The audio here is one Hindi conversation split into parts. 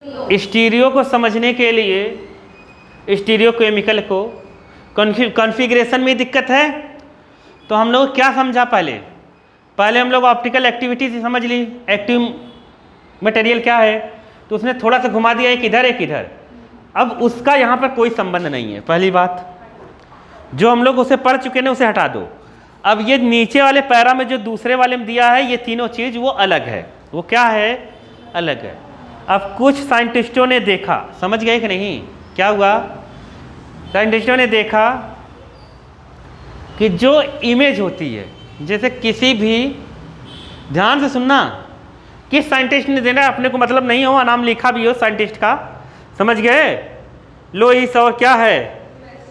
स्टीरियो को समझने के लिए स्टीरियो केमिकल को कॉन्फ़िगरेशन में दिक्कत है, तो हम लोग क्या समझा पहले हम लोग ऑप्टिकल एक्टिविटी से समझ ली, एक्टिव मटेरियल क्या है, तो उसने थोड़ा सा घुमा दिया एक इधर। अब उसका यहाँ पर कोई संबंध नहीं है। पहली बात, जो हम लोग उसे पढ़ चुके हैं उसे हटा दो। अब ये नीचे वाले पैरा में जो दूसरे वाले में दिया है, ये तीनों चीज़ वो अलग है। वो क्या है? अलग है। अब कुछ साइंटिस्टों ने देखा, समझ गए कि नहीं? क्या हुआ? साइंटिस्टों ने देखा कि जो इमेज होती है, जैसे किसी भी, ध्यान से सुनना, किस साइंटिस्ट ने देना अपने को मतलब नहीं हो, नाम लिखा भी हो साइंटिस्ट का, समझ गए? लोइस और क्या है,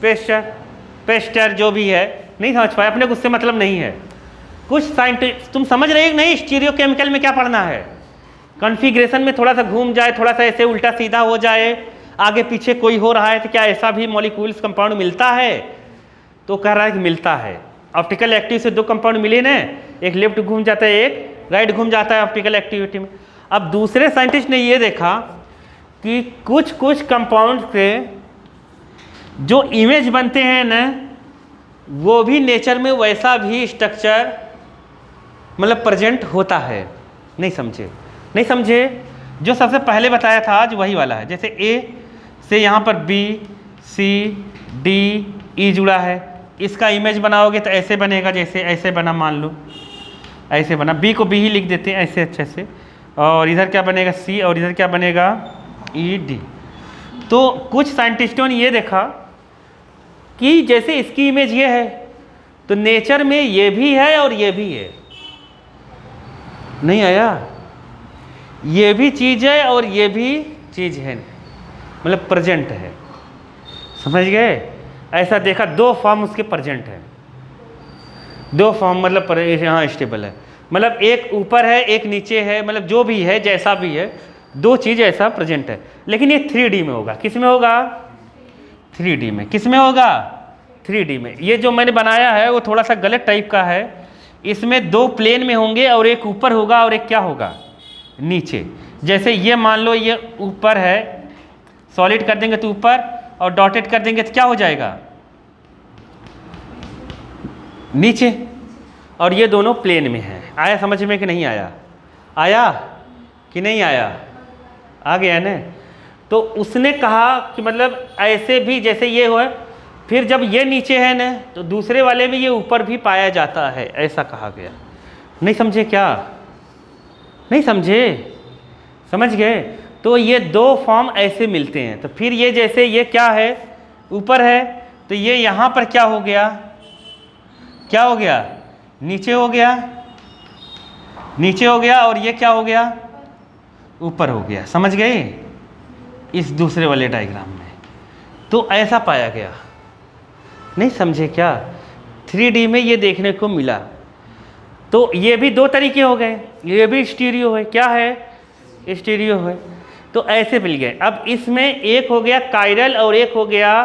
पेस्टर जो भी है, नहीं समझ पाए, अपने को उससे मतलब नहीं है। कुछ साइंटिस्ट, तुम समझ रहे हो नहीं स्टीरियो केमिकल में क्या पढ़ना है? कॉन्फ़िगरेशन में थोड़ा सा घूम जाए, थोड़ा सा ऐसे उल्टा सीधा हो जाए, आगे पीछे कोई हो रहा है, तो क्या ऐसा भी मॉलिक्यूल्स कंपाउंड मिलता है? तो कह रहा है कि मिलता है। ऑप्टिकल एक्टिव से दो कंपाउंड मिले ना, एक लेफ्ट घूम जाता है, एक राइट घूम जाता है ऑप्टिकल एक्टिविटी में। अब दूसरे साइंटिस्ट ने ये देखा कि कुछ कंपाउंड से जो इमेज बनते हैं ना, वो भी नेचर में वैसा भी स्ट्रक्चर मतलब प्रेजेंट होता है। नहीं समझे? जो सबसे पहले बताया था आज वही वाला है। जैसे ए से यहाँ पर बी सी डी ई जुड़ा है, इसका इमेज बनाओगे तो ऐसे बनेगा, जैसे ऐसे बना, मान लो ऐसे बना, बी को बी ही लिख देते हैं ऐसे अच्छे से, और इधर क्या बनेगा सी, और इधर क्या बनेगा ई डी। तो कुछ साइंटिस्टों ने ये देखा कि जैसे इसकी इमेज ये है, तो नेचर में ये भी है और ये भी है। नहीं आया? ये भी चीज़ है और ये भी चीज़ है, मतलब प्रेजेंट है। समझ गए? ऐसा देखा, दो फॉर्म उसके प्रेजेंट है, दो फॉर्म मतलब यहाँ स्टेबल है, मतलब एक ऊपर है एक नीचे है, मतलब जो भी है जैसा भी है, दो चीज़ ऐसा प्रेजेंट है। लेकिन ये 3D में होगा। किस में होगा? 3D में। किस में होगा? 3D में। ये जो मैंने बनाया है वो थोड़ा सा गलत टाइप का है। इसमें दो प्लेन में होंगे और एक ऊपर होगा और एक क्या होगा? नीचे। जैसे ये मान लो ये ऊपर है, सॉलिड कर देंगे तो ऊपर, और डॉटेड कर देंगे तो क्या हो जाएगा? नीचे। और ये दोनों प्लेन में है। आया समझ में कि नहीं आया? आया कि नहीं आया? आ गया ना? तो उसने कहा कि मतलब ऐसे भी जैसे ये हो, फिर जब ये नीचे है ना, तो दूसरे वाले में ये ऊपर भी पाया जाता है, ऐसा कहा गया। नहीं समझे क्या? नहीं समझे? समझ गए? तो ये दो फॉर्म ऐसे मिलते हैं। तो फिर ये जैसे ये क्या है, ऊपर है, तो ये यहाँ पर क्या हो गया? क्या हो गया? नीचे हो गया, नीचे हो गया, और ये क्या हो गया? ऊपर हो गया। समझ गए? इस दूसरे वाले डायग्राम में तो ऐसा पाया गया। नहीं समझे क्या? 3D में ये देखने को मिला। तो ये भी दो तरीके हो गए, ये भी स्टीरियो है। क्या है? स्टीरियो है। तो ऐसे मिल गए। अब इसमें एक हो गया कायरल और एक हो गया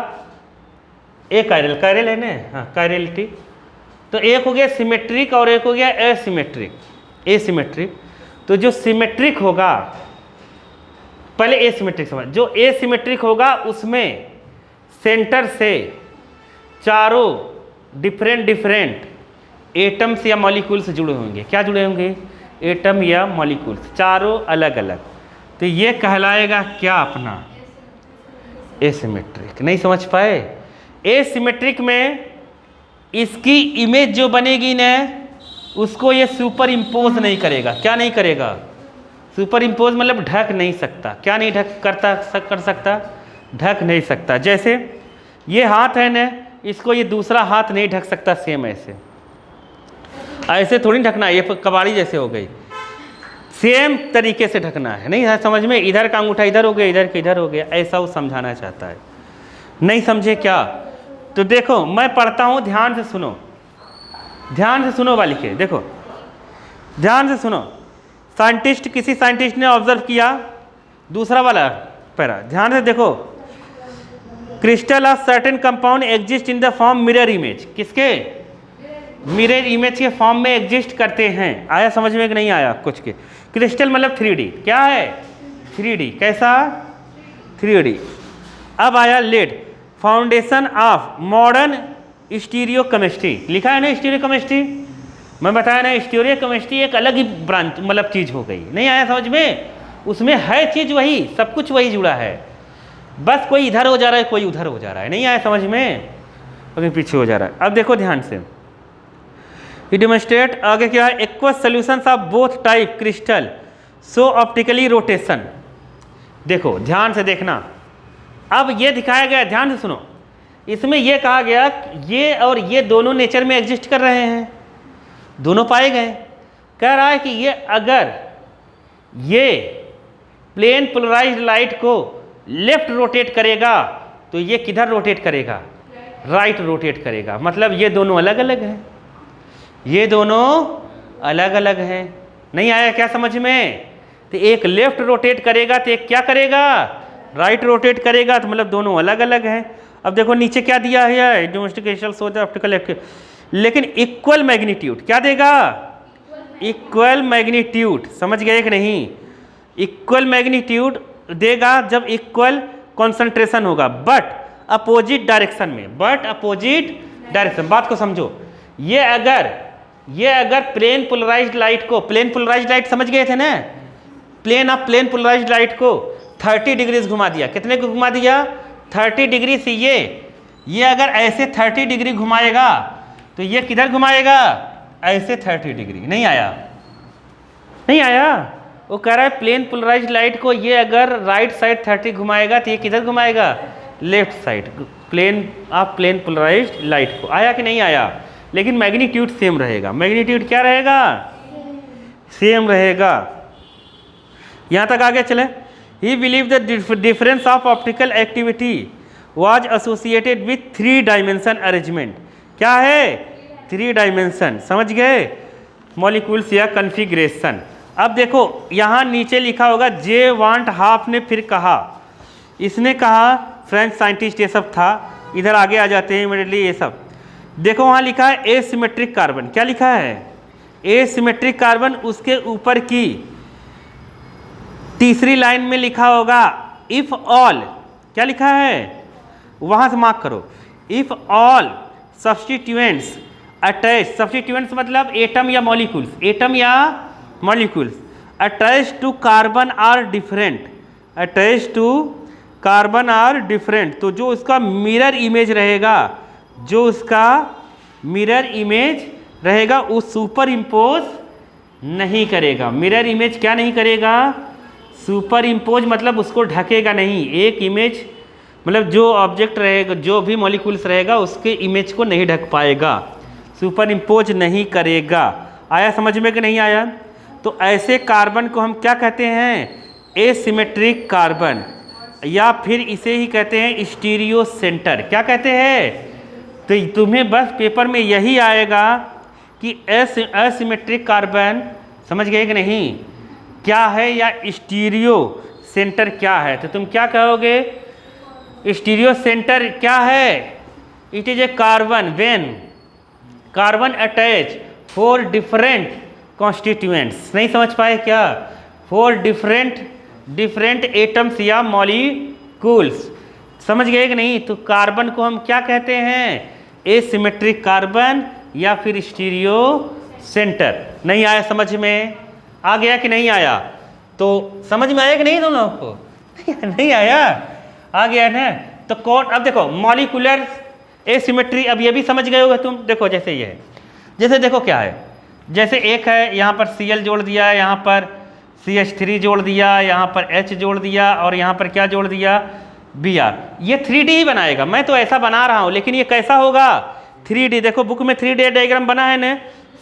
कायरल है ना, हाँ कायरलिटी। तो एक हो गया सिमेट्रिक और एक हो गया एसिमेट्रिक। तो जो सिमेट्रिक होगा, पहले एसिमेट्रिक समझ, जो एसिमेट्रिक होगा उसमें सेंटर से चारों डिफरेंट एटम्स या मॉलिक्यूल्स जुड़े होंगे। क्या जुड़े होंगे? एटम या मॉलिक्यूल्स, चारों अलग अलग। तो ये कहलाएगा क्या अपना? एसिमेट्रिक। नहीं समझ पाए? एसिमेट्रिक में इसकी इमेज जो बनेगी ना, उसको ये सुपर इम्पोज नहीं करेगा। क्या नहीं करेगा? सुपर इम्पोज मतलब ढक नहीं सकता। क्या नहीं कर सकता? ढक नहीं सकता। जैसे ये हाथ है ना, इसको ये दूसरा हाथ नहीं ढक सकता। सेम ऐसे थोड़ी ढकना, ये कबाड़ी जैसे हो गई, सेम तरीके से ढकना है। नहीं है समझ में? इधर का अंगूठा इधर हो गया, इधर का इधर हो गया, ऐसा वो समझाना चाहता है। नहीं समझे क्या? तो देखो मैं पढ़ता हूँ, ध्यान से सुनो, ध्यान से सुनो बालिके, देखो ध्यान से सुनो। किसी साइंटिस्ट ने ऑब्जर्व किया, दूसरा वाला पैरा, ध्यान से देखो। Crystal of certain compound exist in the form mirror image. किसके? मिरर इमेज के फॉर्म में एग्जिस्ट करते हैं। आया समझ में कि नहीं आया? कुछ के क्रिस्टल मतलब 3D। क्या है? 3D, कैसा 3D। अब आया laid, foundation of modern stereochemistry, लिखा है ना स्टीरियोकेमिस्ट्री, मैं बताया ना स्टीरियोकेमिस्ट्री एक अलग ही ब्रांच मतलब चीज़ हो गई, नहीं आया समझ में? उसमें है चीज़ वही, सब कुछ वही जुड़ा है, बस कोई इधर हो जा रहा है कोई उधर हो जा रहा है, नहीं आया समझ में, अभी पीछे हो जा रहा है। अब देखो ध्यान से, ये डेमोन्स्ट्रेट आगे क्या है, aqueous solutions of both type crystal so optically rotation. देखो ध्यान से देखना, अब ये दिखाया गया, ध्यान से सुनो, इसमें ये कहा गया ये और ये दोनों नेचर में एग्जिस्ट कर रहे हैं, दोनों पाए गए। कह रहा है कि ये अगर ये प्लेन पोलराइज्ड लाइट को लेफ्ट रोटेट करेगा तो ये किधर रोटेट करेगा, राइट रोटेट करेगा, मतलब ये दोनों अलग अलग हैं, ये दोनों अलग अलग हैं, नहीं आया क्या समझ में? तो एक लेफ्ट रोटेट करेगा तो एक क्या करेगा, राइट रोटेट करेगा, तो मतलब दोनों अलग अलग हैं। अब देखो नीचे क्या दिया है, demonstration show the optical active, लेकिन इक्वल मैग्नीट्यूड क्या देगा, इक्वल मैग्नीट्यूड, समझ गए कि नहीं? इक्वल मैग्नीट्यूड देगा जब इक्वल कॉन्सेंट्रेशन होगा, बट अपोजिट डायरेक्शन में, बट अपोजिट डायरेक्शन। बात को समझो, ये अगर प्लेन पोलराइज्ड लाइट को, प्लेन पोलराइज्ड लाइट समझ गए थे ना, प्लेन पोलराइज्ड लाइट को 30 डिग्रीज घुमा दिया, कितने को घुमा दिया, 30 डिग्री से ये अगर ऐसे 30 डिग्री घुमाएगा तो ये किधर घुमाएगा, ऐसे 30 डिग्री, नहीं आया, नहीं आया। वो कह रहा है प्लेन पोलराइज्ड लाइट को ये अगर राइट साइड 30 घुमाएगा तो ये किधर घुमाएगा, left side, plane polarized light को। आया कि नहीं आया? लेकिन मैग्नीट्यूड सेम रहेगा, मैग्नीट्यूड क्या रहेगा, सेम रहेगा। यहाँ तक आगे चले, ही believe the difference of optical activity was associated with 3 dimension arrangement. क्या है, 3 डायमेंशन, समझ गए, मॉलिक्यूल्स या कन्फिग्रेशन। अब देखो यहाँ नीचे लिखा होगा जे वांट हाफ ने फिर कहा, इसने कहा, फ्रेंच साइंटिस्ट ये सब था, इधर आगे आ जाते हैं इमीडिएटली ये सब। देखो वहाँ लिखा है एसिमेट्रिक कार्बन, क्या लिखा है, एसिमेट्रिक कार्बन, उसके ऊपर की तीसरी लाइन में लिखा होगा इफ ऑल, क्या लिखा है, वहाँ से मार्क करो, if all substituents attach, substituents मतलब एटम या मॉलिक्यूल्स, एटम या molecules attach to carbon are different, attach to carbon are different, तो जो उसका मिरर इमेज रहेगा, जो उसका मिरर इमेज रहेगा वो सुपर इम्पोज नहीं करेगा। मिरर इमेज क्या नहीं करेगा, सुपर इम्पोज मतलब उसको ढकेगा नहीं, एक इमेज मतलब जो ऑब्जेक्ट रहेगा, जो भी मॉलिक्यूल्स रहेगा उसके इमेज को नहीं ढक पाएगा, सुपर इम्पोज नहीं करेगा। आया समझ में कि नहीं आया? तो ऐसे कार्बन को हम क्या कहते हैं, एसिमेट्रिक कार्बन, या फिर इसे ही कहते हैं स्टीरियो सेंटर। क्या कहते हैं? तो तुम्हें बस पेपर में यही आएगा कि एसिमेट्रिक कार्बन, समझ गए कि नहीं, क्या है, या स्टीरियो सेंटर क्या है। तो तुम क्या कहोगे, स्टीरियो सेंटर क्या है, it is a carbon when carbon attach 4 different constituents. नहीं समझ पाए क्या, 4 डिफरेंट एटम्स या मॉलिक्यूल्स, समझ गए कि नहीं? तो कार्बन को हम क्या कहते हैं, एसिमेट्रिक कार्बन या फिर स्टीरियो सेंटर। नहीं आया समझ में? आ गया कि नहीं आया? तो समझ में आया कि नहीं तुम लोगों को? नहीं आया, आ गया ना? तो कौन, अब देखो मॉलिक्यूलर एसिमेट्री, अब ये भी समझ गए होगे तुम। देखो जैसे ये है, जैसे देखो क्या है, जैसे एक है यहाँ पर Cl जोड़ दिया, यहाँ पर CH3 जोड़ दिया, यहाँ पर H जोड़ दिया, और यहाँ पर क्या जोड़ दिया, Br। ये 3D ही बनाएगा, मैं तो ऐसा बना रहा हूँ, लेकिन ये कैसा होगा, 3D। देखो बुक में 3D डायग्राम बना है ना,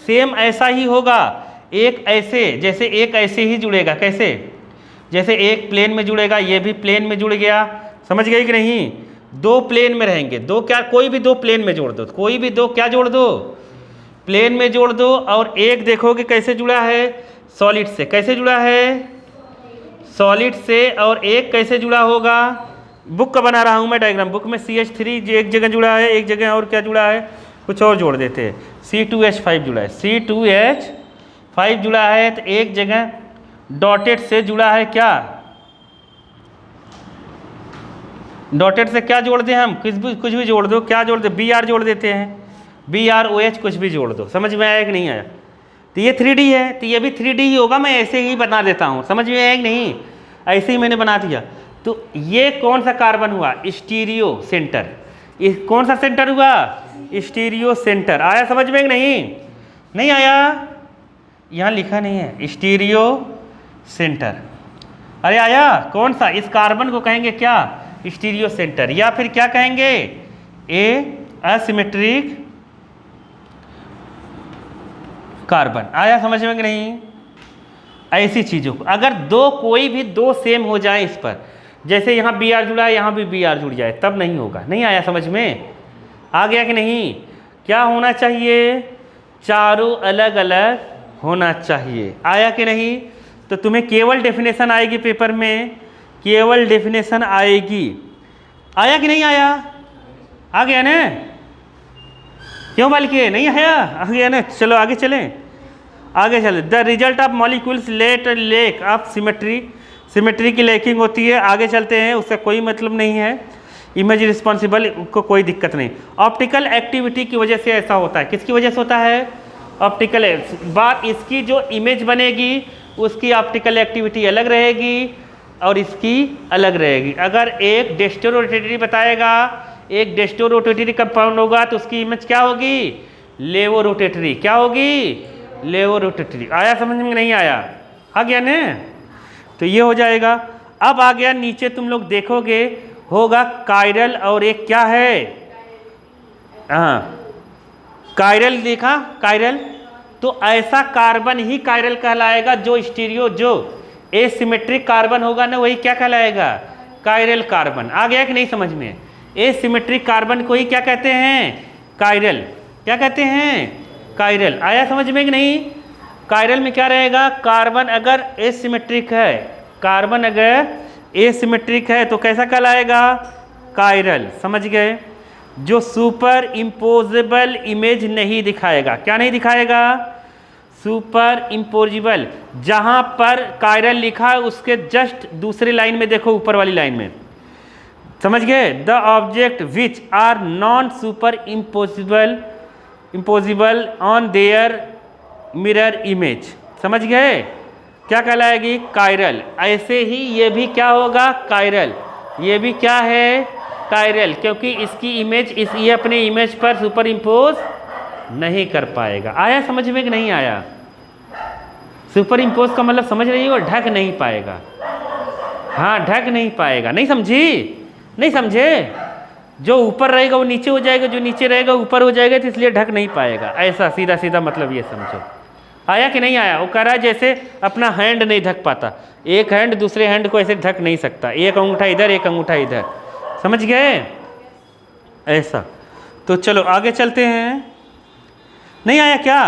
सेम ऐसा ही होगा। एक ऐसे, जैसे एक ऐसे ही जुड़ेगा, कैसे, जैसे एक प्लेन में जुड़ेगा, ये भी प्लेन में जुड़ गया, समझ गए कि नहीं? 2 प्लेन में रहेंगे, 2 क्या, कोई भी 2 प्लेन में जोड़ दो, कोई भी 2 क्या जोड़ दो, प्लेन में जोड़ दो। और एक देखोगे कैसे जुड़ा है, सॉलिड से। कैसे जुड़ा है, सॉलिड से। और एक कैसे जुड़ा होगा, बुक का बना रहा हूँ मैं डायग्राम, बुक में CH3 एक जगह जुड़ा है, एक जगह और क्या जुड़ा है, कुछ और जोड़ देते हैं, C2H5 जुड़ा है, C2H5 जुड़ा है, तो एक जगह डॉटेड से जुड़ा है क्या, डॉटेड से क्या जोड़ दें हम, कुछ भी जोड़ दो, क्या जोड़ दे, BR जोड़ देते हैं, BROH कुछ भी जोड़ दो। समझ में आया कि नहीं आया? तो ये 3D है, तो ये भी 3D ही होगा, मैं ऐसे ही बना देता हूँ। समझ में आया कि नहीं? ऐसे ही मैंने बना दिया। तो ये कौन सा कार्बन हुआ? Stereo centre. कौन सा सेंटर हुआ? Stereo centre. आया समझ में कि नहीं? नहीं आया? यहाँ लिखा नहीं है स्टीरियो सेंटर। अरे आया? कौन सा? इस कार्बन को कहेंगे क्या? स्टीरियो सेंटर, या फिर क्या कहेंगे? Asymmetric carbon. आया समझ में कि नहीं? ऐसी चीज़ों को अगर कोई भी दो सेम हो जाए इस पर, जैसे यहाँ BR जुड़ा है, यहाँ भी BR जुड़ जाए, तब नहीं होगा। नहीं आया समझ में? आ गया कि नहीं? क्या होना चाहिए? चारों अलग अलग होना चाहिए। आया कि नहीं? तो तुम्हें केवल डेफिनेशन आएगी पेपर में, केवल डेफिनेशन आएगी। आया कि नहीं आया? आ गया ना? क्यों बल्कि नहीं आया? आ गया ना? चलो आगे चलें, आगे चले। The result of molecules lake of symmetry की लैकिंग होती है। आगे चलते हैं, उसका कोई मतलब नहीं है। इमेज रिस्पॉन्सिबल को कोई दिक्कत नहीं। ऑप्टिकल एक्टिविटी की वजह से ऐसा होता है। किसकी वजह से होता है? ऑप्टिकल बात, इसकी जो इमेज बनेगी उसकी ऑप्टिकल एक्टिविटी अलग रहेगी और इसकी अलग रहेगी। अगर एक डेस्टोरोटेटरी बताएगा, एक डेस्टोरोटेटरी कंपाउंड होगा, तो उसकी इमेज क्या होगी? लेवोरोटेटरी। क्या होगी? लेवोरोटेटरी। आया समझ में? नहीं आया? आ गया ने? तो ये हो जाएगा। अब आ गया नीचे, तुम लोग देखोगे होगा कायरल, और एक क्या है? हाँ, कायरल देखा? कायरल, तो ऐसा कार्बन ही कायरल कहलाएगा जो स्टीरियो, जो एसिमेट्रिक कार्बन होगा ना, वही क्या कहलाएगा? Chiral carbon. आ गया कि नहीं समझ में? एसिमेट्रिक कार्बन को ही क्या कहते हैं? कायरल। क्या कहते हैं? कायरल। आया समझ में कि नहीं? कायरल में क्या रहेगा? कार्बन अगर एसिमेट्रिक है, कार्बन अगर एसिमेट्रिक है तो कैसा कहलाएगा? कायरल। समझ गए? जो सुपर इम्पोजेबल इमेज नहीं दिखाएगा। क्या नहीं दिखाएगा? Super imposable. जहां पर कायरल लिखा है उसके जस्ट दूसरी लाइन में देखो, ऊपर वाली लाइन में। समझ गए? The object which are non superimposable on their mirror image. समझ गए? क्या कहलाएगी? कायरल। ऐसे ही ये भी क्या होगा? कायरल। ये भी क्या है? कायरल, क्योंकि इसकी इमेज ये अपने इमेज पर सुपर इम्पोज नहीं कर पाएगा। आया समझ में कि नहीं आया? सुपर इम्पोज का मतलब समझ रही हो? ढक नहीं पाएगा। हाँ, ढक नहीं पाएगा। नहीं समझी? नहीं समझे? जो ऊपर रहेगा वो नीचे हो जाएगा, जो नीचे रहेगा ऊपर हो जाएगा, तो इसलिए ढक नहीं पाएगा। ऐसा सीधा सीधा मतलब ये समझो। आया कि नहीं आया? वो कह रहा है जैसे अपना हैंड नहीं ढक पाता, एक हैंड दूसरे हैंड को ऐसे ढक नहीं सकता, एक अंगूठा इधर एक अंगूठा इधर। समझ गए? ऐसा। तो चलो आगे चलते हैं। नहीं आया क्या?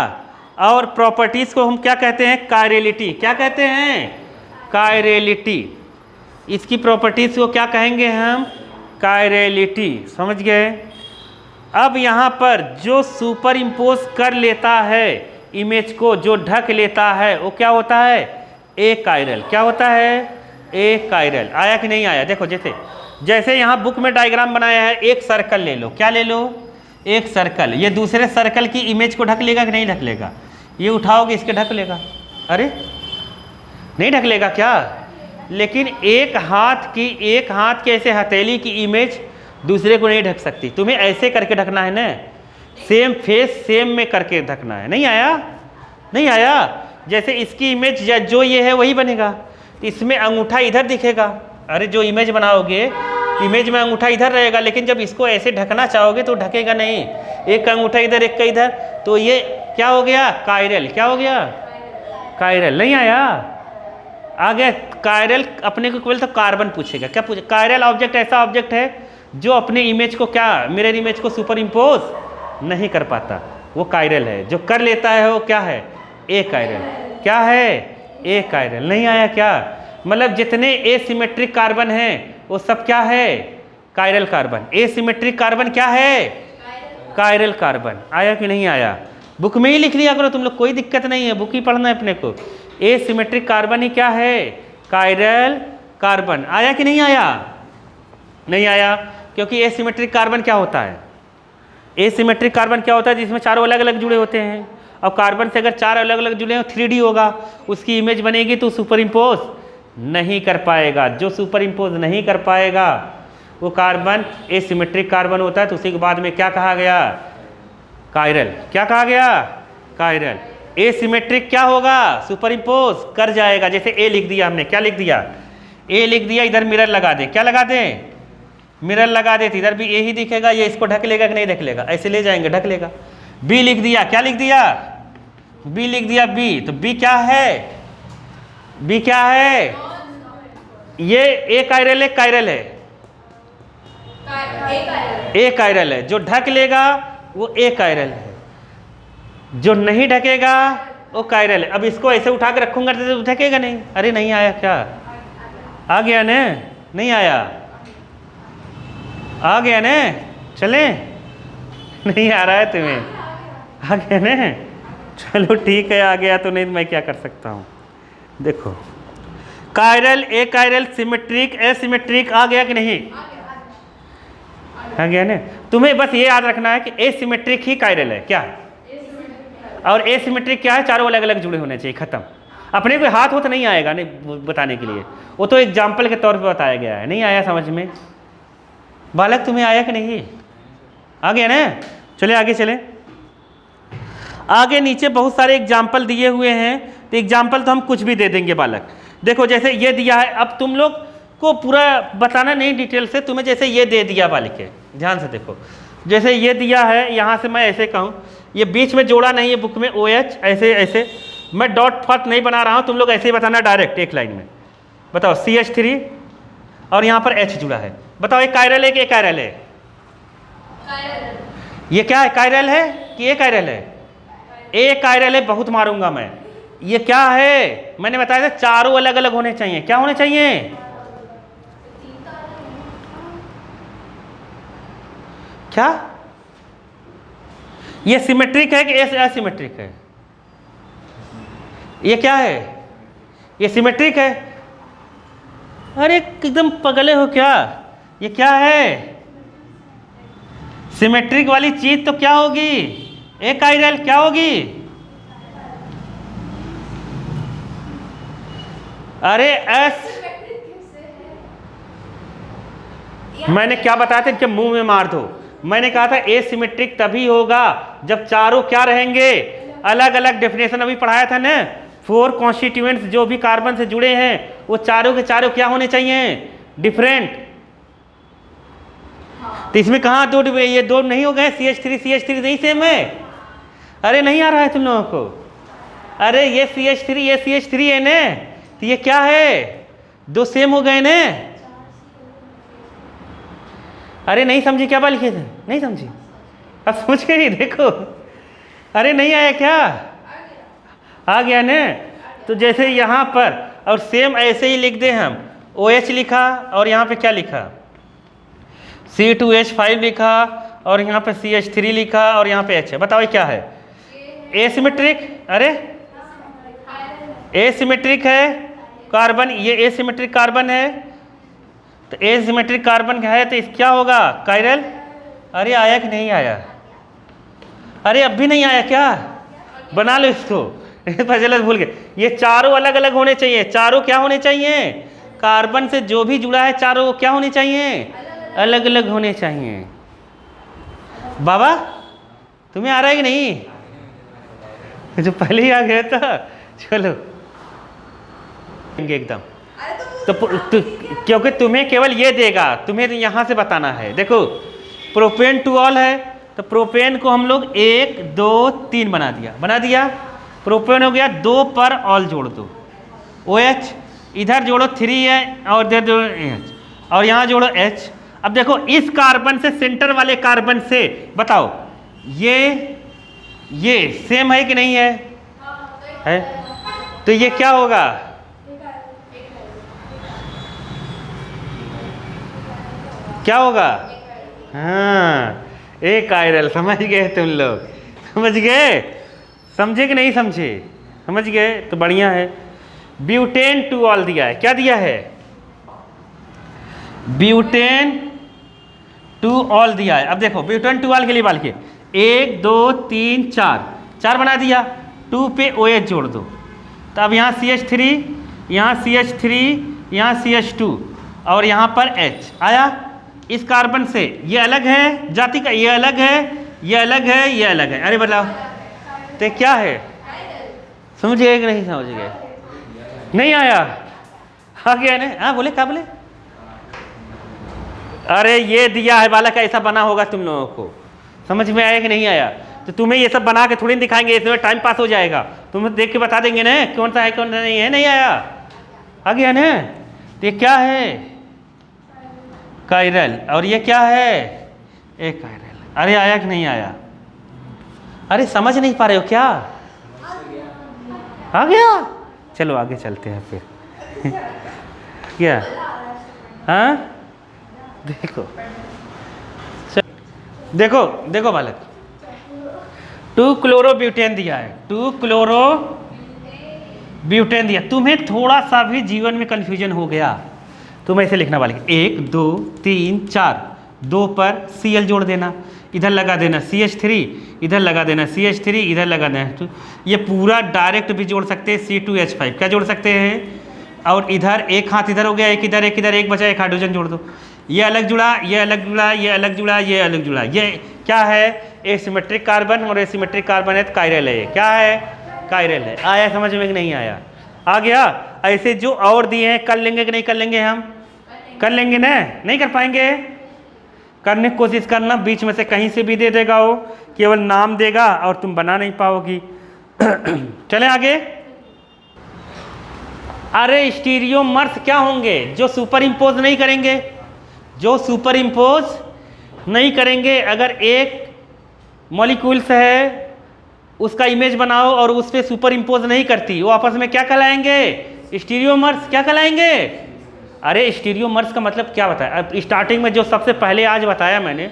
और प्रॉपर्टीज को हम क्या कहते हैं? कायरलिटी। क्या कहते हैं? कायरलिटी। इसकी प्रॉपर्टीज को क्या कहेंगे हम? कायरलिटी। समझ गए? अब यहाँ पर जो सुपर इम्पोज कर लेता है इमेज को, जो ढक लेता है, वो क्या होता है? ए कायरल। क्या होता है? ए कायरल। आया कि नहीं आया? देखो जैसे यहाँ बुक में डायग्राम बनाया है, एक सर्कल ले लो। क्या ले लो? एक सर्कल। ये दूसरे सर्कल की इमेज को ढक लेगा कि नहीं ढक लेगा? ये उठाओगे इसके ढक लेगा? अरे नहीं ढक लेगा क्या? लेकिन एक हाथ के ऐसे हथेली की इमेज दूसरे को नहीं ढक सकती। तुम्हें ऐसे करके ढकना है ना, सेम फेस सेम में करके ढकना है। नहीं आया? नहीं आया? जैसे इसकी इमेज जो ये है वही बनेगा, इसमें अंगूठा इधर दिखेगा। अरे जो इमेज बनाओगे, इमेज में अंगूठा इधर रहेगा, लेकिन जब इसको ऐसे ढकना चाहोगे तो ढकेगा नहीं। एक का अंगूठा इधर एक का इधर, तो ये क्या हो गया? कायरल। क्या हो गया? कायरल। नहीं आया? आ गया? कायरल अपने को केवल तो कार्बन पूछेगा। क्या पूछे? कायरल ऑब्जेक्ट ऐसा ऑब्जेक्ट है जो अपने इमेज को क्या, मिरर इमेज को सुपर इम्पोज नहीं कर पाता, वो कायरल है। जो कर लेता है वो क्या है? ए कायरल। क्या है? ए कायरल। नहीं आया क्या? मतलब जितने एसिमेट्रिक कार्बन हैं वो सब क्या है? Chiral carbon. एसिमेट्रिक कार्बन क्या है? Chiral carbon. आया कि नहीं आया? बुक में ही लिख लिया करो तुम लोग, कोई दिक्कत नहीं है, बुक ही पढ़ना है अपने को। एसिमेट्रिक कार्बन ही क्या है? Chiral carbon. आया कि नहीं आया? नहीं आया, क्योंकि एसिमेट्रिक कार्बन क्या होता है? एसिमेट्रिक कार्बन क्या होता है? जिसमें चारों अलग अलग जुड़े होते हैं। अब कार्बन से अगर चार अलग अलग जुड़े हो 3D होगा, उसकी इमेज बनेगी तो सुपर इम्पोज नहीं कर पाएगा। जो सुपर इम्पोज नहीं कर पाएगा वो कार्बन एसिमेट्रिक कार्बन होता है। तो उसी के बाद में क्या कहा गया? कायरल। क्या कहा गया? कायरल। एसिमेट्रिक क्या होगा? सुपर इम्पोज कर जाएगा। जैसे ए लिख दिया हमने, क्या लिख दिया? ए लिख दिया, इधर मिरर लगा दे। क्या लगा दे? मिरर लगा दे, इधर भी ए ही दिखेगा। ये इसको ढक लेगा कि नहीं ढक लेगा? ऐसे ले जाएंगे, ढक लेगा। बी लिख दिया, क्या लिख दिया? बी लिख दिया, बी। तो बी क्या है? बी क्या है? ये ए कायरल है, कायरल है, ए कायरल है। जो ढक लेगा वो ए कायरल है, जो नहीं ढकेगा वो कायरल है। अब इसको ऐसे उठा के रखूंगा तो ढकेगा नहीं। अरे नहीं आया क्या? आ गया ना? नहीं आया? आ गया ना? चले? नहीं आ रहा है तुम्हें? आ गया ना? चलो ठीक है, आ गया तो नहीं मैं क्या कर सकता हूँ। देखो कायरल, ए कायरल, सिमेट्रिक, एसिमेट्रिक आ गया कि नहीं? आ गया ना? तुम्हें बस ये याद रखना है कि एसिमेट्रिक ही कायरल है। क्या? और एसिमेट्रिक क्या है? चारों अलग अलग जुड़े होने चाहिए। खत्म। अपने कोई हाथ हो तो नहीं आएगा नहीं बताने के लिए, वो तो एग्जाम्पल के तौर पे बताया गया है। नहीं आया समझ में? बालक तुम्हें आया कि नहीं? आ गया ना? चले आगे चले। आगे नीचे बहुत सारे एग्जाम्पल दिए हुए हैं, तो एग्जाम्पल तो हम कुछ भी दे देंगे बालक। देखो जैसे ये दिया है, अब तुम लोग को पूरा बताना नहीं डिटेल से, तुम्हें जैसे ये दे दिया बालक है, ध्यान से देखो। जैसे ये दिया है, यहाँ से मैं ऐसे कहूँ, ये बीच में जोड़ा नहीं है बुक में, OH ऐसे ऐसे, मैं डॉट फॉट नहीं बना रहा हूँ, तुम लोग ऐसे ही बताना डायरेक्ट एक लाइन में। बताओ CH3 और यहाँ पर H जुड़ा है। बताओ एक कायरल है कि एक कायरल है? ये क्या है? कायरल है कि ए कायरल है? ए कायरल है। बहुत मारूंगा मैं। ये क्या है? मैंने बताया था चारों अलग अलग होने चाहिए। क्या होने चाहिए? क्या? ये सिमेट्रिक है कि एसिमेट्रिक है? ये क्या है? ये सिमेट्रिक है। अरे एकदम पगले हो क्या? ये क्या है? सिमेट्रिक वाली चीज तो क्या होगी? ए कायरल क्या होगी? अरे मैंने क्या बताया था? इनके मुंह में मार दो। मैंने कहा था एसिमेट्रिक तभी होगा जब चारों क्या रहेंगे? अलग अलग। डेफिनेशन अभी पढ़ाया था ना, 4 कॉन्स्टिट्यूएंट्स जो भी कार्बन से जुड़े हैं वो चारों के चारों क्या होने चाहिए? डिफरेंट। तो इसमें कहाँ दो? ये दो नहीं हो गए? CH3 नहीं सेम है? अरे नहीं आ रहा है तुम लोगों को? अरे ये CH3 ये CH3 है ना, तो ये क्या है? दो सेम हो गए ना? अरे नहीं समझी क्या बात लिखे थे? नहीं समझी? अब समझ गई? देखो अरे नहीं आया क्या? आ गया ना? तो जैसे यहाँ पर और सेम ऐसे ही लिख दे हम। OH लिखा और यहाँ पे क्या लिखा? C2H5 लिखा और यहाँ पे CH3 लिखा और यहाँ पे H है। बताओ ये क्या है? एसिमेट्रिक। अरे एसिमेट्रिक है कार्बन, ये एसिमेट्रिक कार्बन है। तो एसिमेट्रिक कार्बन क्या है? तो इस क्या होगा? कायरल। अरे आया कि नहीं आया? अरे अब भी नहीं आया क्या? बना लो इसको। फजलत भूल गए। ये चारों अलग अलग होने चाहिए। चारों क्या होने चाहिए? कार्बन से जो भी जुड़ा है चारों क्या होने चाहिए? अलग अलग होने चाहिए। बाबा तुम्हें आ रहा है कि नहीं? जो पहले ही आ गया था। चलो एकदम। तो क्योंकि तुम्हें केवल ये देगा, तुम्हें तो यहाँ से बताना है। देखो प्रोपेन टू ऑल है, तो प्रोपेन को हम लोग 1 2 3 बना दिया। प्रोपेन हो गया। 2 पर ऑल जोड़ दो, OH इधर जोड़ो 3 है और इधर जोड़ो H और यहाँ जोड़ो H। अब देखो इस कार्बन से सेंटर वाले कार्बन से बताओ ये सेम है कि नहीं है? है। तो ये क्या होगा? क्या होगा? हाँ ए कायरल। समझ गए तुम लोग? समझ गए? समझे कि नहीं समझे? समझ गए तो बढ़िया है। ब्यूटेन टू ऑल दिया है। क्या दिया है? ब्यूटेन टू ऑल दिया है। अब देखो ब्यूटेन टू ऑल के लिए बाल के 1 2 3 4 बना दिया, 2 पे OH जोड़ दो, तो अब यहाँ CH3, यहाँ CH3, यहाँ CH2 और यहाँ पर H आया। इस कार्बन से ये अलग है जाति का, ये अलग है, ये अलग है, ये अलग है। अरे बताओ तो क्या है, समझ गए कि नहीं समझ गए? नहीं आया? आ गया ना? हाँ बोले, क्या बोले? अरे ये दिया है बालक, ऐसा बना होगा तुम लोगों को, समझ में आया कि नहीं आया? तो तुम्हें ये सब बना के थोड़ी दिखाएंगे, इसमें टाइम पास हो जाएगा, तुम्हें देख के बता देंगे ना कौन सा है कौन सा नहीं है। नहीं आया? आ गया ना? तो ये क्या है? कायरल। और ये क्या है? एक कायरल। अरे आया कि नहीं आया? अरे समझ नहीं पा रहे हो क्या? आ गया? चलो आगे चलते हैं फिर। क्या? हाँ देखो देखो देखो बालक, 2 क्लोरोब्यूटेन दिया है, 2 क्लोरोब्यूटेन दिया। तुम्हें थोड़ा सा भी जीवन में कंफ्यूजन हो गया, तुम ऐसे लिखना बालक 1 2 3 4, 2 पर Cl जोड़ देना, इधर लगा देना CH3, इधर लगा देना CH3, इधर लगा देना। ये पूरा डायरेक्ट भी जोड़ सकते हैं C2H5, क्या जोड़ सकते हैं? और इधर एक हाथ इधर हो गया, एक इधर, एक इधर, एक बचा, एक हाइड्रोजन जोड़ दो। ये अलग जुड़ा, ये अलग जुड़ा, ये अलग जुड़ा, ये अलग जुड़ा। ये क्या है? एसिमेट्रिक कार्बन, और एसिमेट्रिक कार्बन है तो कायरल है। क्या है? कायरल है। आया समझ में कि नहीं आया? आ गया? ऐसे जो और दिए हैं कर लेंगे कि नहीं कर लेंगे? हम कर लेंगे ना? नहीं कर पाएंगे? करने की कोशिश करना, बीच में से कहीं से भी दे देगा वो, केवल नाम देगा और तुम बना नहीं पाओगी। चलें आगे। अरे स्टीरियोमर्स क्या होंगे? जो सुपर इम्पोज नहीं करेंगे, जो सुपर इम्पोज नहीं करेंगे। अगर एक मॉलिक्यूल्स है उसका इमेज बनाओ और उस पर सुपर इम्पोज नहीं करती, वो आपस में क्या कहलाएंगे? स्टीरियोमर्स। क्या कहलाएंगे? अरे स्टीरियोमर्स का मतलब क्या बताया? अब स्टार्टिंग में जो सबसे पहले आज बताया मैंने,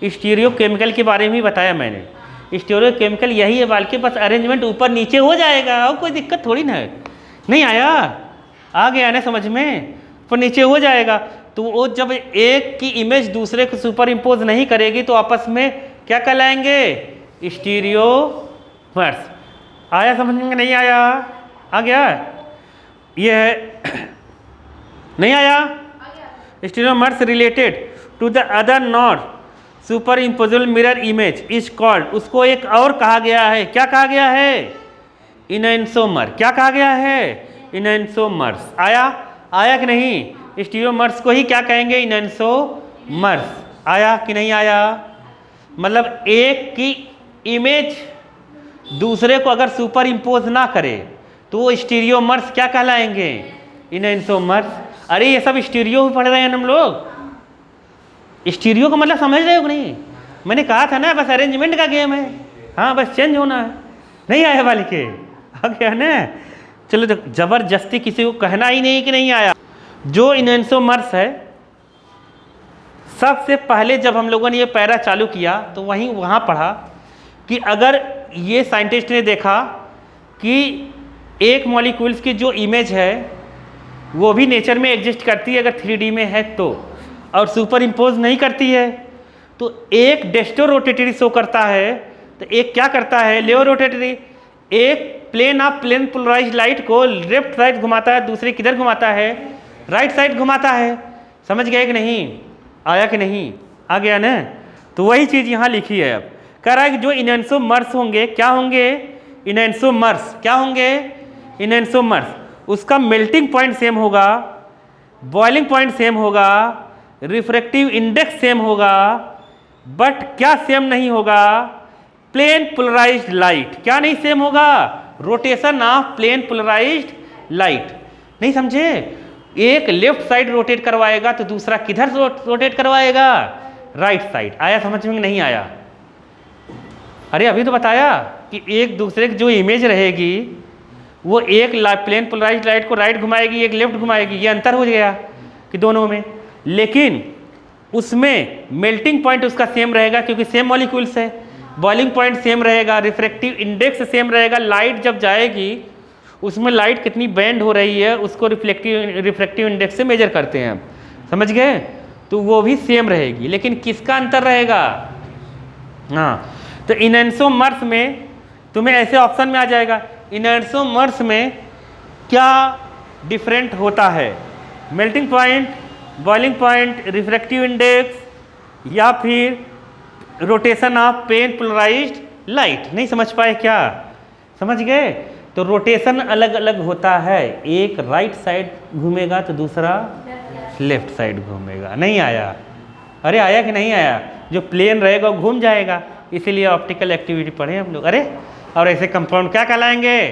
स्टीरियो केमिकल के बारे में ही बताया मैंने। स्टीरियो केमिकल यही है बाल के, बस अरेंजमेंट ऊपर नीचे हो जाएगा और कोई दिक्कत थोड़ी ना है। नहीं आया? आ गया ना समझ में? पर नीचे हो जाएगा। तो वो जब एक की इमेज दूसरे को सुपर इम्पोज नहीं करेगी तो आपस में क्या कहलाएंगे? स्टीरियोमर्स। आया समझ में? नहीं आया? आ गया? ये है नहीं आया? Stereoisomers related to the other not superimposable mirror image is called, उसको एक और कहा गया है। क्या कहा गया है? इनैंसोमर। क्या कहा गया है? इनैंसोमर्स। आया? आया कि नहीं? स्टीरियोमर्स को ही क्या कहेंगे? इनैंसोमर्स। आया कि नहीं आया? मतलब एक की इमेज दूसरे को अगर सुपर इम्पोज ना करे तो वो स्टीरियोमर्स क्या कहलाएंगे? इनैंसोमर्स। अरे ये सब स्टीरियो पढ़ रहे हैं हम लोग। स्टीरियो का मतलब समझ रहे हो कि नहीं? मैंने कहा था ना बस अरेंजमेंट का गेम है। हाँ बस चेंज होना है। नहीं आया वाले के? आ गया ना? चलो तो जबरदस्ती किसी को कहना ही नहीं कि नहीं आया। जो इनैंसोमर्स है, सबसे पहले जब हम लोगों ने ये पैरा चालू किया तो वहाँ पढ़ा कि अगर ये साइंटिस्ट ने देखा कि एक मॉलिक्यूल्स की जो इमेज है वो भी नेचर में एग्जिस्ट करती है अगर 3D में है तो, और सुपर इम्पोज नहीं करती है, तो एक डेस्टो रोटेटरी शो करता है तो एक क्या करता है? लेओ रोटेटरी। एक प्लेन पोलराइज्ड लाइट को लेफ्ट साइड घुमाता है, दूसरे किधर घुमाता है? राइट साइड घुमाता है। समझ गए कि नहीं? आया कि नहीं? आ गया ना? तो वही चीज़ यहाँ लिखी है। अब कह रहा है कि जो इनैंसोमर्स होंगे, क्या होंगे? इनैंसोमर्स। क्या होंगे? इनैंसोमर्स। उसका मेल्टिंग पॉइंट सेम होगा, बॉइलिंग पॉइंट सेम होगा, रिफ्रैक्टिव इंडेक्स सेम होगा, बट क्या सेम नहीं होगा? Plane polarized light. क्या नहीं सेम होगा? Rotation of plane polarized light. नहीं समझे? एक लेफ्ट साइड रोटेट करवाएगा तो दूसरा किधर रोटेट करवाएगा? Right side. आया समझ में? नहीं आया? अरे अभी तो बताया कि एक दूसरे की जो इमेज रहेगी वो एक प्लेन पोलराइज्ड लाइट को राइट घुमाएगी, एक लेफ्ट घुमाएगी। ये अंतर हो गया कि दोनों में, लेकिन उसमें मेल्टिंग पॉइंट उसका सेम रहेगा क्योंकि सेम मॉलिक्यूल्स है। बॉइलिंग पॉइंट सेम रहेगा, रिफ्रैक्टिव इंडेक्स सेम रहेगा। लाइट जब जाएगी उसमें लाइट कितनी बेंड हो रही है उसको रिफ्रैक्टिव इंडेक्स से मेजर करते हैं। समझ गए? तो वो भी सेम रहेगी, लेकिन किसका अंतर रहेगा? हाँ, तो इनैंसोमर्स में तुम्हें ऐसे ऑप्शन में आ जाएगा, इनैंसोमर्स में क्या डिफरेंट होता है, melting point, boiling point, refractive index या फिर rotation of plane polarized light. नहीं समझ पाए क्या? समझ गए? तो रोटेशन अलग अलग होता है, एक राइट साइड घूमेगा तो दूसरा लेफ्ट साइड घूमेगा। नहीं आया? अरे आया कि नहीं आया? जो प्लेन रहेगा वो घूम जाएगा, इसीलिए ऑप्टिकल एक्टिविटी पढ़े हम लोग। अरे और ऐसे कंपाउंड क्या कहलाएंगे?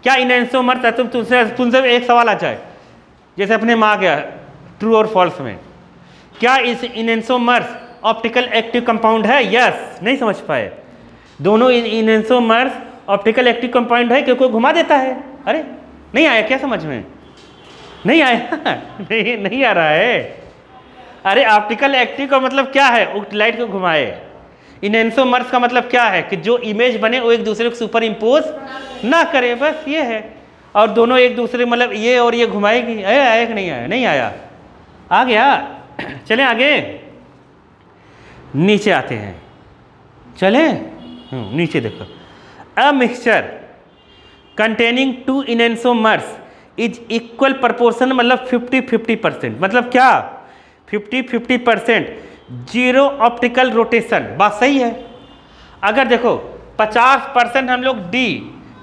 क्या इनैंसोमर्स है? तुमसे एक सवाल आ जाए, जैसे अपने में आ गया ट्रू और फॉल्स में, क्या इस इनैंसोमर्स ऑप्टिकल एक्टिव कंपाउंड है? यस। नहीं समझ पाए? दोनों इनैंसोमर्स ऑप्टिकल एक्टिव कंपाउंड है, क्योंकि घुमा देता है। अरे नहीं आया क्या समझ में? नहीं आया? नहीं आ रहा है? अरे ऑप्टिकल एक्टिव का मतलब क्या है? लाइट को घुमाए। इनैंसोमर्स का मतलब क्या है? कि जो इमेज बने वो एक दूसरे को सुपर इम्पोज ना करे, बस ये है। और दोनों एक दूसरे मतलब ये और ये घुमाएगी। अरे आया कि नहीं आया? नहीं आया। आ गया? चलें आगे, नीचे आते हैं। चलें नीचे देखो, a mixture containing two enantiomers is equal proportion, मतलब 50-50%। मतलब क्या? 50-50%, जीरो ऑप्टिकल रोटेशन। बात सही है। अगर देखो 50% हम लोग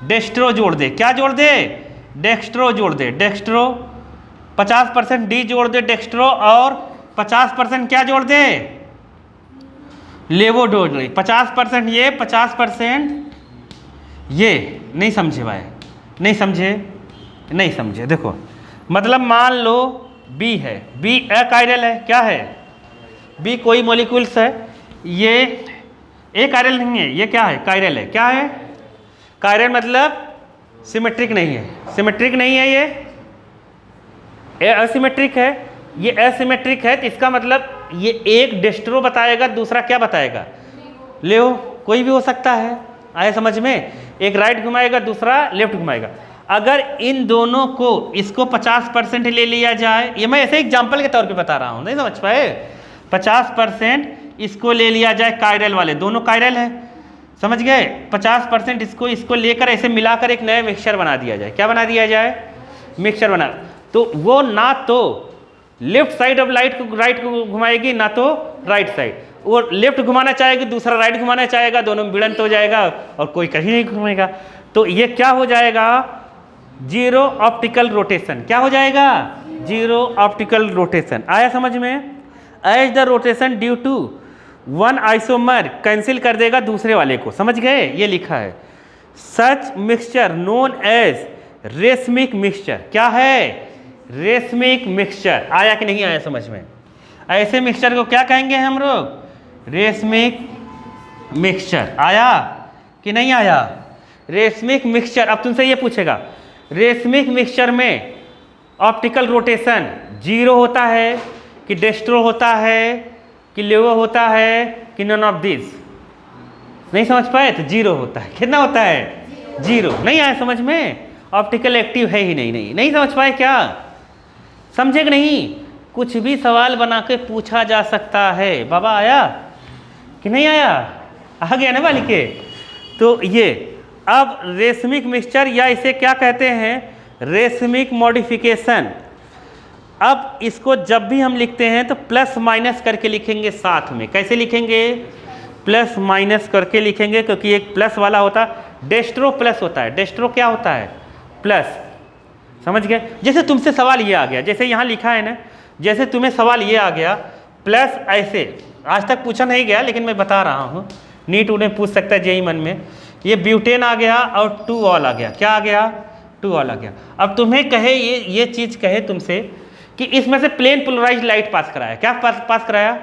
डेक्स्ट्रो जोड़ दे, क्या जोड़ दे? डेक्स्ट्रो जोड़ दे, डेक्स्ट्रो। 50% डी जोड़ दे डेक्स्ट्रो, और 50% क्या जोड़ दे? लेवो जोड़ दे। 50% ये, 50% ये। नहीं समझे भाई? नहीं समझे? नहीं समझे? देखो मतलब मान लो बी है, बी अकायरल है। क्या है? बी कोई मॉलिक्यूल्स है, ये एक कायरल नहीं है, ये क्या है? कायरल है। क्या है? कायरल मतलब सिमेट्रिक नहीं है, सिमेट्रिक नहीं है, ये असिमेट्रिक है। ये असिमेट्रिक है, तो इसका मतलब ये एक डेस्ट्रो बताएगा, दूसरा क्या बताएगा? लेओ। कोई भी हो सकता है। आया समझ में? एक राइट घुमाएगा, दूसरा लेफ्ट घुमाएगा। अगर इन दोनों को, इसको 50% ले लिया जाए, ये मैं ऐसे एग्जाम्पल के तौर पे बता रहा हूँ, नहीं समझ पाए? 50% इसको ले लिया जाए, कायरल वाले दोनों कायरल है, समझ गए? 50% इसको लेकर ऐसे मिलाकर एक नया मिक्सचर बना दिया जाए। क्या बना दिया जाए? मिक्सचर बना, तो वो ना तो लेफ्ट साइड ऑफ लाइट को राइट को घुमाएगी, ना तो राइट साइड। वो लेफ्ट घुमाना चाहेगी, दूसरा राइट घुमाना चाहेगा, दोनों में भिड़ंत हो जाएगा और कोई कहीं नहीं घूमेगा। तो ये क्या हो जाएगा? Zero optical rotation. क्या हो जाएगा? Zero optical rotation. आया समझ में? As the rotation due to one isomer cancel कर देगा दूसरे वाले को। समझ गए? ये लिखा है such mixture known as racemic mixture. क्या है? Racemic mixture. आया कि नहीं आया समझ में? ऐसे मिक्सचर को क्या कहेंगे हम लोग? Racemic mixture. आया कि नहीं आया? Racemic mixture. अब तुमसे ये पूछेगा, रेसमिक मिक्सचर में ऑप्टिकल रोटेशन जीरो होता है कि डेस्ट्रो होता है कि लेवो होता है कि नन ऑफ दिस? नहीं समझ पाए? तो जीरो होता है। कितना होता है? जीरो। नहीं आया समझ में? ऑप्टिकल एक्टिव है ही नहीं। नहीं समझ पाए क्या? समझे कि नहीं? कुछ भी सवाल बना के पूछा जा सकता है। बाबा आया कि नहीं आया? आ गया ना वाली के? तो ये अब रेसमिक मिक्सचर, या इसे क्या कहते हैं? Racemic modification. अब इसको जब भी हम लिखते हैं तो प्लस माइनस करके लिखेंगे साथ में। कैसे लिखेंगे? प्लस माइनस करके लिखेंगे, क्योंकि एक प्लस वाला होता है, डेस्ट्रो प्लस होता है। डेस्ट्रो क्या होता है? प्लस। समझ गए? जैसे तुमसे सवाल ये आ गया, जैसे यहाँ लिखा है ना, जैसे तुम्हें सवाल ये आ गया प्लस ऐसे, आज तक पूछा नहीं गया लेकिन मैं बता रहा हूँ, नीट उन्हें पूछ सकता है जेई मन में। ये ब्यूटेन आ गया और 2 ऑल आ गया। क्या आ गया? 2 ऑल आ गया। अब तुम्हें कहे ये चीज़ कहे तुमसे कि इसमें से प्लेन पोलराइज्ड लाइट पास कराया। क्या पास कराया?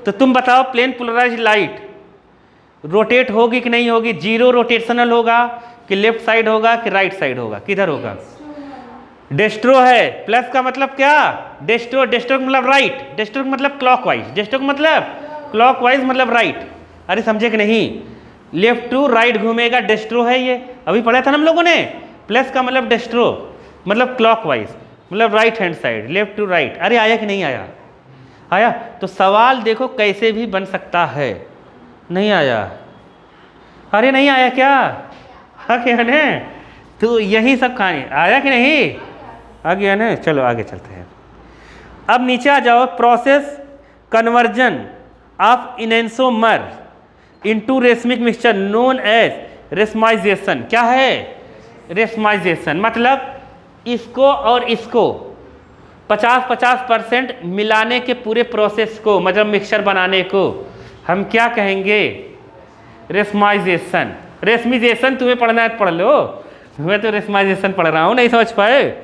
तो तुम बताओ, प्लेन पोलराइज्ड लाइट रोटेट होगी कि नहीं होगी? जीरो रोटेशनल होगा कि लेफ्ट साइड होगा कि राइट साइड होगा? किधर होगा? डेस्ट्रो है। प्लस का मतलब क्या? डेस्ट्रो का मतलब राइट, डेस्ट्रो का मतलब क्लॉकवाइज, डेस्ट्रो का मतलब क्लॉकवाइज मतलब राइट। अरे समझे कि नहीं? लेफ्ट टू राइट घूमेगा, डेस्ट्रो है ये, अभी पढ़ा था ना हम लोगों ने। प्लस का मतलब डेस्ट्रो मतलब क्लॉकवाइज, मतलब right hand side, left to right. अरे आया कि नहीं आया? आया? तो सवाल देखो कैसे भी बन सकता है। नहीं आया? अरे नहीं आया क्या? आ गया ना? तो यही सब कहानी आया कि नहीं? आ गया ना? चलो आगे चलते हैं। अब नीचे आ जाओ। Process conversion of enantiomer into racemic mixture known as racemization. क्या है रेशमाइजेशन? मतलब इसको और इसको 50-50% मिलाने के पूरे प्रोसेस को, मतलब मिक्सचर बनाने को हम क्या कहेंगे? रेशमाइजेशन। रेशमिजेशन तुम्हें पढ़ना है पढ़ लो, मैं तो रेशमाइजेशन पढ़ रहा हूँ। नहीं समझ पाए?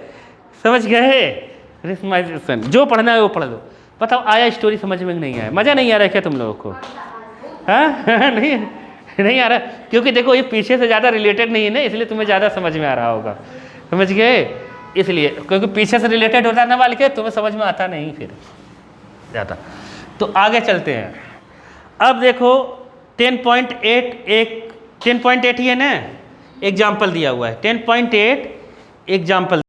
समझ गए? रेशमाइजेशन जो पढ़ना है वो पढ़ लो। बताओ आया स्टोरी समझ में? नहीं आया? मज़ा नहीं आ रहा है क्या तुम लोगों को? हाँ नहीं आ रहा, क्योंकि देखो ये पीछे से ज़्यादा रिलेटेड नहीं है ना, इसलिए तुम्हें ज़्यादा समझ में आ रहा होगा। समझ गए? इसलिए, क्योंकि पीछे से रिलेटेड होता ना वाल के, तुम्हें समझ में आता नहीं फिर ज़्यादा। तो आगे चलते हैं। अब देखो 10.8 ही है ना, एग्जाम्पल दिया हुआ है 10.8 एग्जाम्पल।